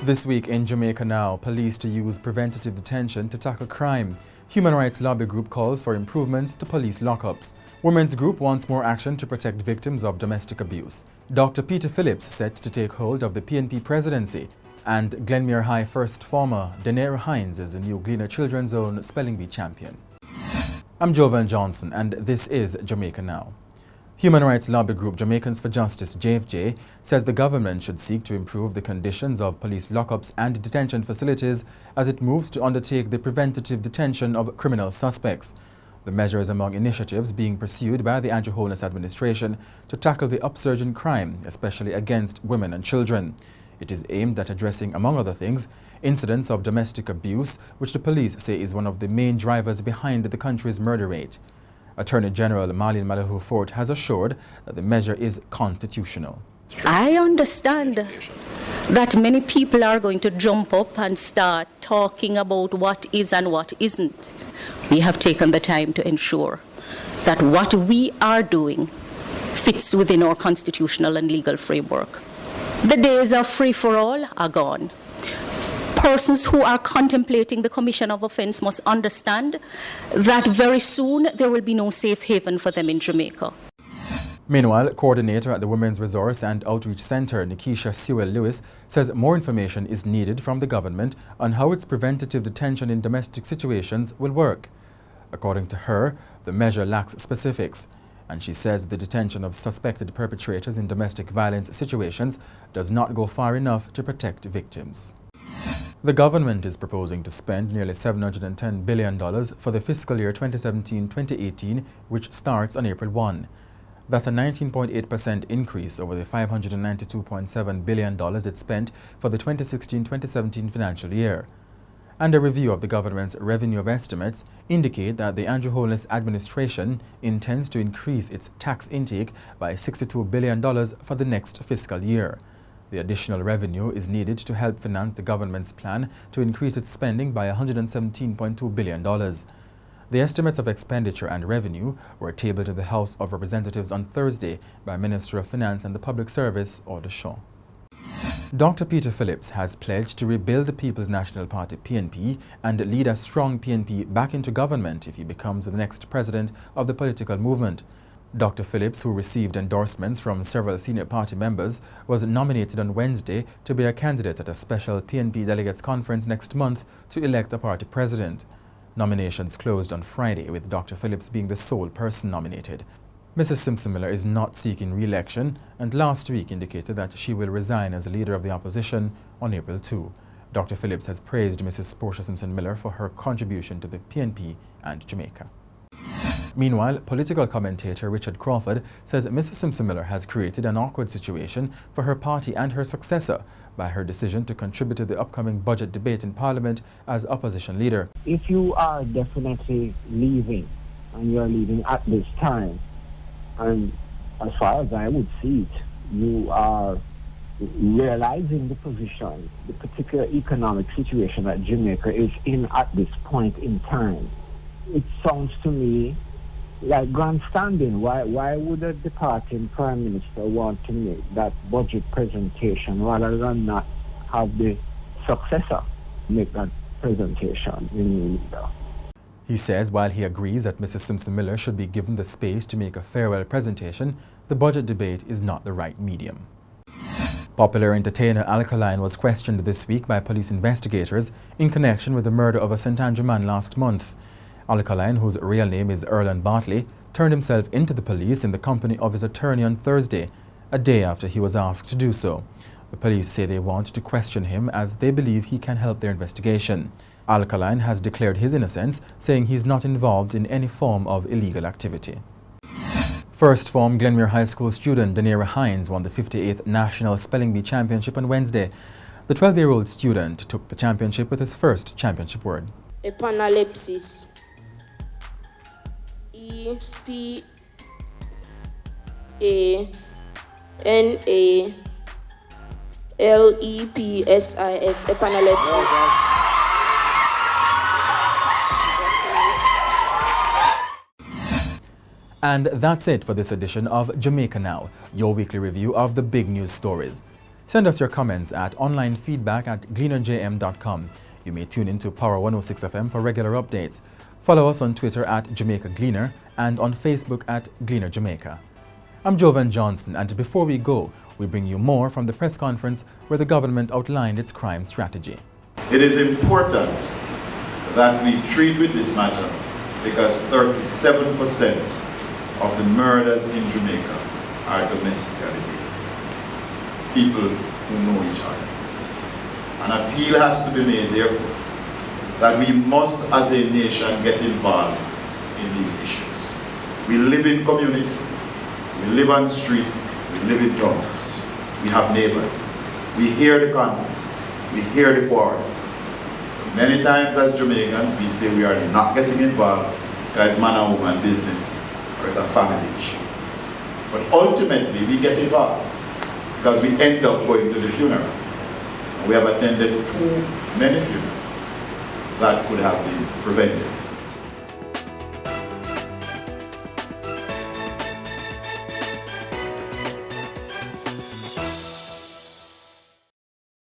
This week in Jamaica Now, police to use preventative detention to tackle crime. Human rights lobby group calls for improvements to police lockups. Women's group wants more action to protect victims of domestic abuse. Dr. Peter Phillips set to take hold of the PNP presidency. And Glenmuir High first former Deneiro Hines is the new Gleaner Children's Zone Spelling Bee champion. I'm Jovan Johnson and this is Jamaica Now. Human rights lobby group Jamaicans for Justice JFJ says the government should seek to improve the conditions of police lockups and detention facilities as it moves to undertake the preventative detention of criminal suspects. The measure is among initiatives being pursued by the Andrew Holness administration to tackle the upsurge in crime, especially against women and children. It is aimed at addressing, among other things, incidents of domestic abuse, which the police say is one of the main drivers behind the country's murder rate. Attorney General Marlene Malahou Fort has assured that the measure is constitutional. I understand that many people are going to jump up and start talking about what is and what isn't. We have taken the time to ensure that what we are doing fits within our constitutional and legal framework. The days of free-for-all are gone. Persons who are contemplating the commission of offense must understand that very soon there will be no safe haven for them in Jamaica. Meanwhile, coordinator at the Women's Resource and Outreach Center, Nikisha Sewell-Lewis, says more information is needed from the government on how its preventative detention in domestic situations will work. According to her, the measure lacks specifics, and she says the detention of suspected perpetrators in domestic violence situations does not go far enough to protect victims. The government is proposing to spend nearly $710 billion for the fiscal year 2017-2018, which starts on April 1. That's a 19.8% increase over the $592.7 billion it spent for the 2016-2017 financial year. And a review of the government's revenue estimates indicate that the Andrew Holness administration intends to increase its tax intake by $62 billion for the next fiscal year. The additional revenue is needed to help finance the government's plan to increase its spending by $117.2 billion. The estimates of expenditure and revenue were tabled to the House of Representatives on Thursday by Minister of Finance and the Public Service, Order Shaw. Dr. Peter Phillips has pledged to rebuild the People's National Party PNP and lead a strong PNP back into government if he becomes the next president of the political movement. Dr. Phillips, who received endorsements from several senior party members, was nominated on Wednesday to be a candidate at a special PNP delegates conference next month to elect a party president. Nominations closed on Friday, with Dr. Phillips being the sole person nominated. Mrs. Simpson is not seeking re-election and last week indicated that she will resign as leader of the opposition on April 2. Dr. Phillips has praised Mrs. Portia Simpson-Miller for her contribution to the PNP and Jamaica. Meanwhile, political commentator Richard Crawford says Mrs. Simpson-Miller has created an awkward situation for her party and her successor by her decision to contribute to the upcoming budget debate in Parliament as opposition leader. If you are definitely leaving, and you are leaving at this time, and as far as I would see it, you are realizing the position, the particular economic situation that Jamaica is in at this point in time. It sounds to me like grandstanding. Why would a departing Prime Minister want to make that budget presentation rather than not have the successor make that presentation in the He says while he agrees that Mrs. Simpson-Miller should be given the space to make a farewell presentation, the budget debate is not the right medium. Popular entertainer Alkaline was questioned this week by police investigators in connection with the murder of a St. Andrew man last month. Alkaline, whose real name is Erland Bartley, turned himself into the police in the company of his attorney on Thursday, a day after he was asked to do so. The police say they want to question him as they believe he can help their investigation. Alkaline has declared his innocence, saying he's not involved in any form of illegal activity. First form Glenmuir High School student Deneiro Hines won the 58th National Spelling Bee Championship on Wednesday. The 12-year-old student took the championship with his first championship word. Epanalepsis. E-P-A-N-A-L-E-P-S-I-S, epanalepsis. And that's it for this edition of Jamaica Now, your weekly review of the big news stories. Send us your comments at onlinefeedback@gleanerjm.com. You may tune in to Power 106 FM for regular updates. Follow us on Twitter at Jamaica Gleaner and on Facebook at Gleaner Jamaica. I'm Jovan Johnson, and before we go, we bring you more from the press conference where the government outlined its crime strategy. It is important that we treat with this matter because 37% of the murders in Jamaica are domestically based. People who know each other. An appeal has to be made, therefore, that we must as a nation get involved in these issues. We live in communities, we live on streets, we live in towns, we have neighbors, we hear the conflicts, we hear the quarrels. Many times as Jamaicans we say we are not getting involved because man and woman business or it's a family issue. But ultimately we get involved because we end up going to the funeral. And we have attended too many funerals that could have been prevented.